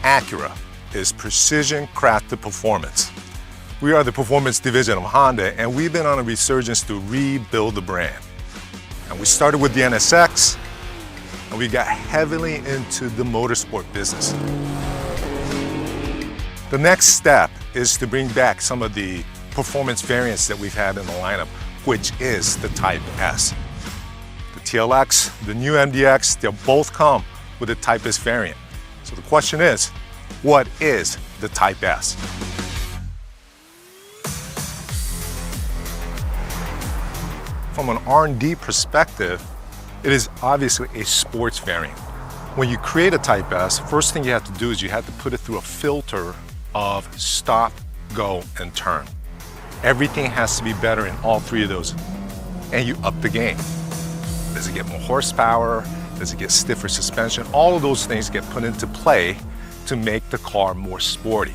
Acura is precision crafted performance. We are the performance division of Honda, and we've been on a resurgence to rebuild the brand. And we started with the NSX, and we got heavily into the motorsport business. The next step is to bring back some of the performance variants that we've had in the lineup, which is the Type S. The TLX, the new MDX, they'll both come with a Type S variant. So the question is, what is the Type S? From an R&D perspective, it is obviously a sports variant. When you create a Type S, first thing you have to do is you have to put it through a filter of stop, go, and turn. Everything has to be better in all three of those, and you up the game. Does it get more horsepower? Does it get stiffer suspension? All of those things get put into play to make the car more sporty.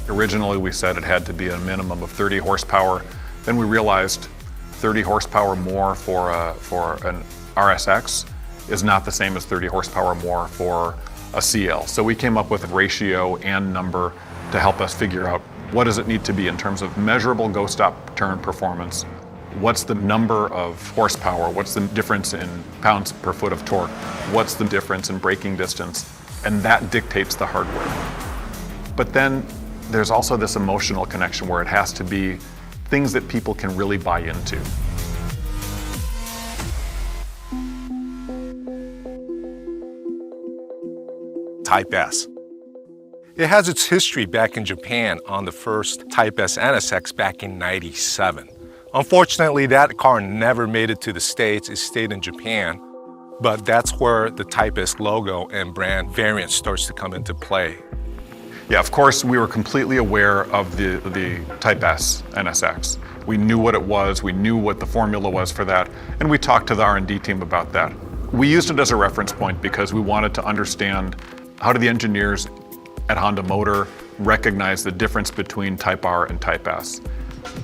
Originally, we said it had to be a minimum of 30 horsepower. Then we realized 30 horsepower more for an RSX is not the same as 30 horsepower more for a CL. So we came up with a ratio and number to help us figure out what does it need to be in terms of measurable go-stop turn performance. What's the number of horsepower? What's the difference in pounds per foot of torque? What's the difference in braking distance? And that dictates the hardware. But then there's also this emotional connection where it has to be things that people can really buy into. Type S. It has its history back in Japan on the first Type S NSX back in '97. Unfortunately, that car never made it to the States. It stayed in Japan, but that's where the Type S logo and brand variant starts to come into play. Yeah, of course, we were completely aware of the Type S NSX. We knew what it was, we knew what the formula was for that, and we talked to the R&D team about that. We used it as a reference point because we wanted to understand how do the engineers at Honda Motor recognize the difference between Type R and Type S.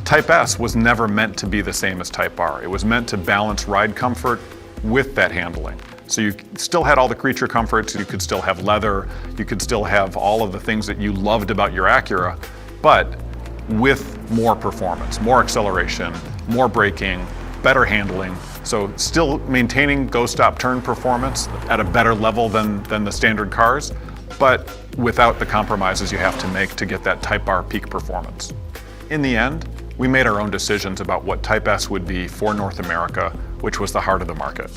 Type S was never meant to be the same as Type R. It was meant to balance ride comfort with that handling. So you still had all the creature comforts, you could still have leather, you could still have all of the things that you loved about your Acura, but with more performance, more acceleration, more braking, better handling. So still maintaining go-stop turn performance at a better level than the standard cars, but without the compromises you have to make to get that Type R peak performance. In the end, we made our own decisions about what Type S would be for North America, which was the heart of the market.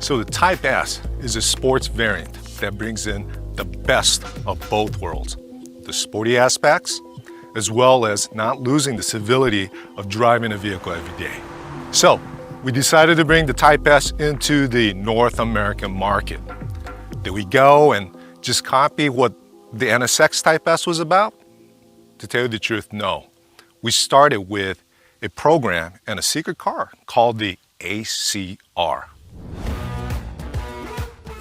So the Type S is a sports variant that brings in the best of both worlds, the sporty aspects, as well as not losing the civility of driving a vehicle every day. So we decided to bring the Type S into the North American market. Did we go and just copy what the NSX Type S was about? To tell you the truth, no. We started with a program and a secret car called the ACR.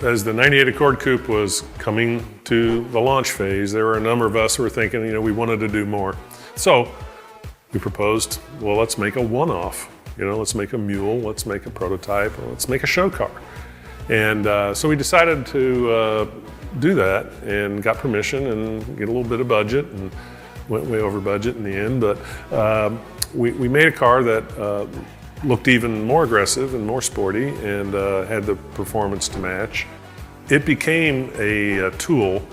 As the '98 Accord Coupe was coming to the launch phase, there were a number of us who were thinking, we wanted to do more. So we proposed, well, let's make a one-off. Let's make a mule, let's make a prototype, let's make a show car. And so we decided to do that and got permission and get a little bit of budget and went way over budget in the end. But we made a car that looked even more aggressive and more sporty and had the performance to match. It became a tool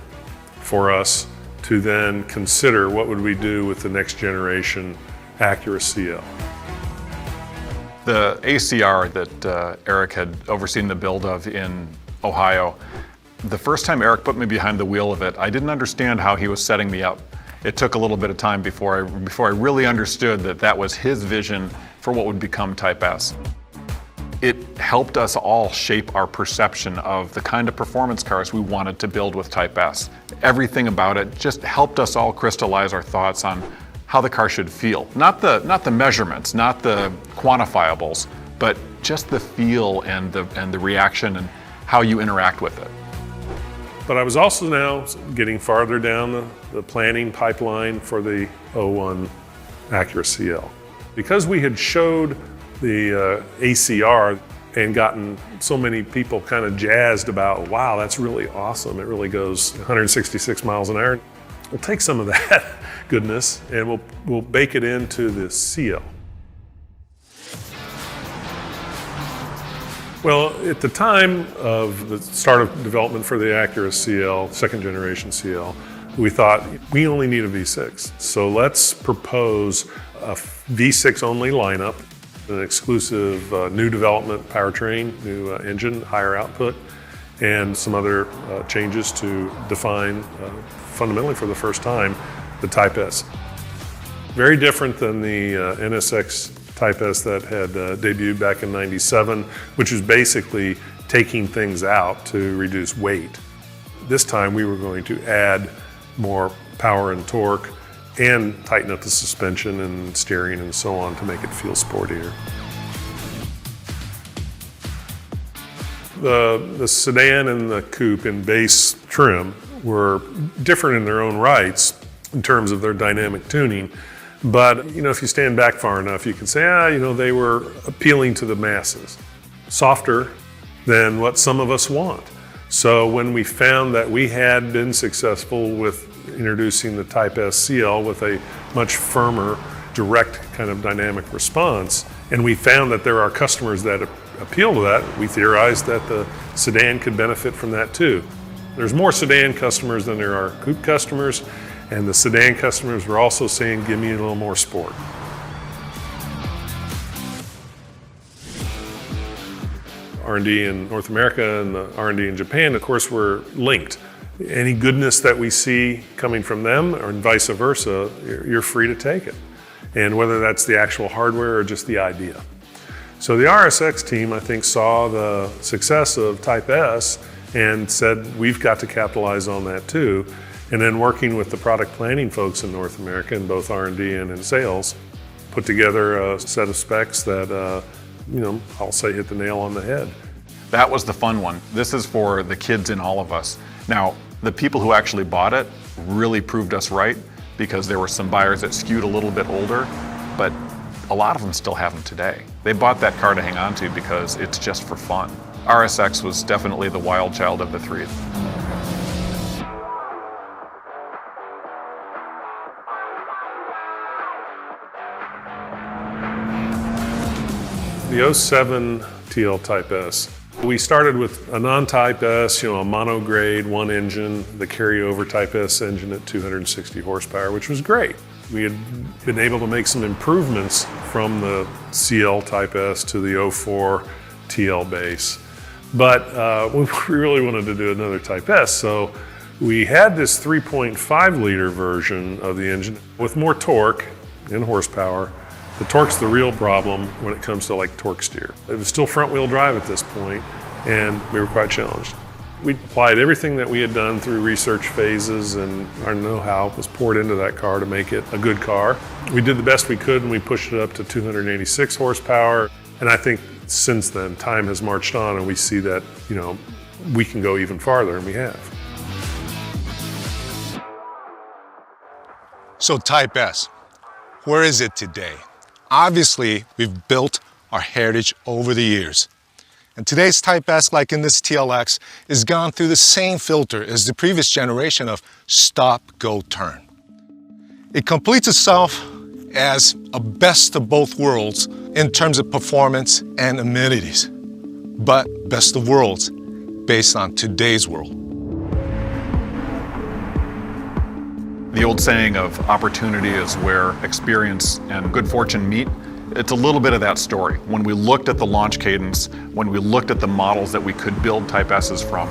for us to then consider what would we do with the next generation Acura CL. The ACR that Eric had overseen the build of in Ohio, the first time Eric put me behind the wheel of it, I didn't understand how he was setting me up. It took a little bit of time before I really understood that that was his vision for what would become Type S. It helped us all shape our perception of the kind of performance cars we wanted to build with Type S. Everything about it just helped us all crystallize our thoughts on how the car should feel. Not the measurements, not the quantifiables, but just the feel and the reaction and how you interact with it. But I was also now getting farther down the planning pipeline for the '01 Acura CL. Because we had showed the ACR and gotten so many people kind of jazzed about, wow, that's really awesome. It really goes 166 miles an hour. We'll take some of that goodness and we'll bake it into the CL. Well, at the time of the start of development for the Acura CL, second generation CL, we thought we only need a V6. So let's propose a V6 only lineup, an exclusive new development powertrain, new engine, higher output, and some other changes to define fundamentally for the first time the Type S. Very different than the NSX Type S that had debuted back in '97, which was basically taking things out to reduce weight. This time we were going to add more power and torque and tighten up the suspension and steering and so on to make it feel sportier. The sedan and the coupe in base trim were different in their own rights in terms of their dynamic tuning. But, if you stand back far enough, you can say, they were appealing to the masses. Softer than what some of us want. So when we found that we had been successful with introducing the Type S CL with a much firmer, direct kind of dynamic response, and we found that there are customers that appeal to that, we theorized that the sedan could benefit from that too. There's more sedan customers than there are coupe customers, and the sedan customers were also saying, give me a little more sport. R&D in North America and the R&D in Japan, of course, were linked. Any goodness that we see coming from them, or vice versa, you're free to take it. And whether that's the actual hardware or just the idea. So the RSX team, I think, saw the success of Type S and said, we've got to capitalize on that too. And then working with the product planning folks in North America in both R&D and in sales, put together a set of specs that, I'll say hit the nail on the head. That was the fun one. This is for the kids in all of us. Now, the people who actually bought it really proved us right, because there were some buyers that skewed a little bit older, but a lot of them still have them today. They bought that car to hang on to because it's just for fun. RSX was definitely the wild child of the three. The '07 TL Type S. We started with a non-Type S, a mono grade, one engine, the carryover Type S engine at 260 horsepower, which was great. We had been able to make some improvements from the CL Type S to the '04 TL base. But we really wanted to do another Type S, so we had this 3.5 liter version of the engine with more torque and horsepower. The torque's the real problem when it comes to torque steer. It was still front wheel drive at this point, and we were quite challenged. We applied everything that we had done through research phases, and our know-how was poured into that car to make it a good car. We did the best we could, and we pushed it up to 286 horsepower. And I think since then, time has marched on, and we see that, we can go even farther, and we have. So Type S, where is it today? Obviously, we've built our heritage over the years. And today's Type S, like in this TLX, is gone through the same filter as the previous generation of stop, go, turn. It completes itself as a best of both worlds in terms of performance and amenities, but best of worlds based on today's world. The old saying of opportunity is where experience and good fortune meet. It's a little bit of that story. When we looked at the launch cadence, when we looked at the models that we could build Type S's from,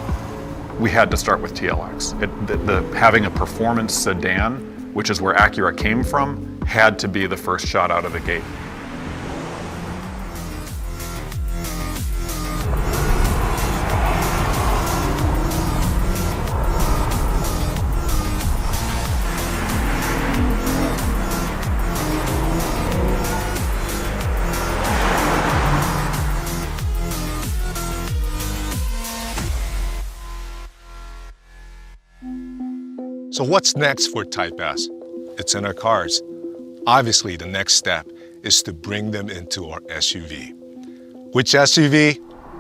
we had to start with TLX. Having a performance sedan, which is where Acura came from, had to be the first shot out of the gate. So what's next for Type S? It's in our cars. Obviously, the next step is to bring them into our SUV. Which SUV?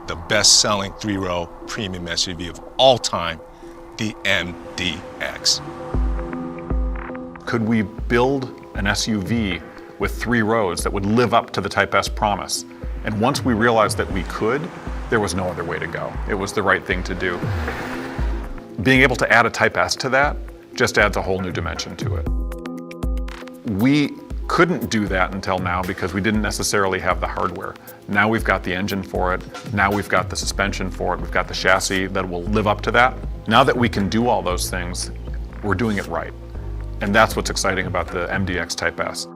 the best-selling three-row premium SUV of all time, the MDX. Could we build an SUV with 3 rows that would live up to the Type S promise? And once we realized that we could, there was no other way to go. It was the right thing to do. Being able to add a Type S to that just adds a whole new dimension to it. We couldn't do that until now because we didn't necessarily have the hardware. Now we've got the engine for it. Now we've got the suspension for it. We've got the chassis that will live up to that. Now that we can do all those things, we're doing it right. And that's what's exciting about the MDX Type S.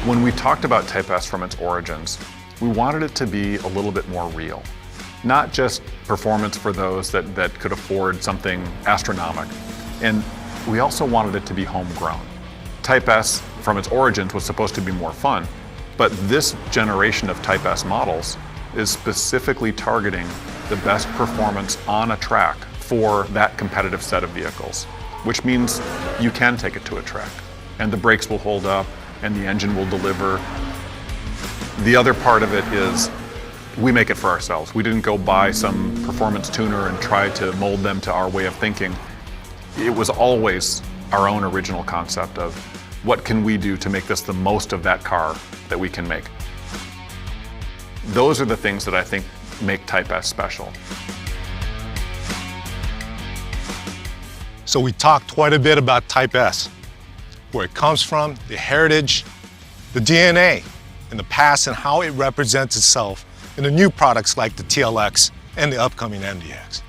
When we talked about Type S from its origins, we wanted it to be a little bit more real. Not just performance for those that could afford something astronomical. And we also wanted it to be homegrown. Type S, from its origins, was supposed to be more fun, but this generation of Type S models is specifically targeting the best performance on a track for that competitive set of vehicles, which means you can take it to a track, and the brakes will hold up, and the engine will deliver. The other part of it is we make it for ourselves. We didn't go buy some performance tuner and try to mold them to our way of thinking. It was always our own original concept of what can we do to make this the most of that car that we can make. Those are the things that I think make Type S special. So we talked quite a bit about Type S, where it comes from, the heritage, the DNA, in the past, and how it represents itself in the new products like the TLX and the upcoming MDX.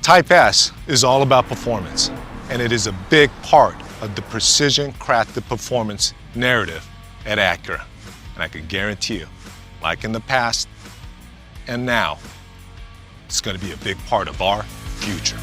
Type S is all about performance, and it is a big part of the precision-crafted performance narrative at Acura. And I can guarantee you, like in the past and now, it's going to be a big part of our future.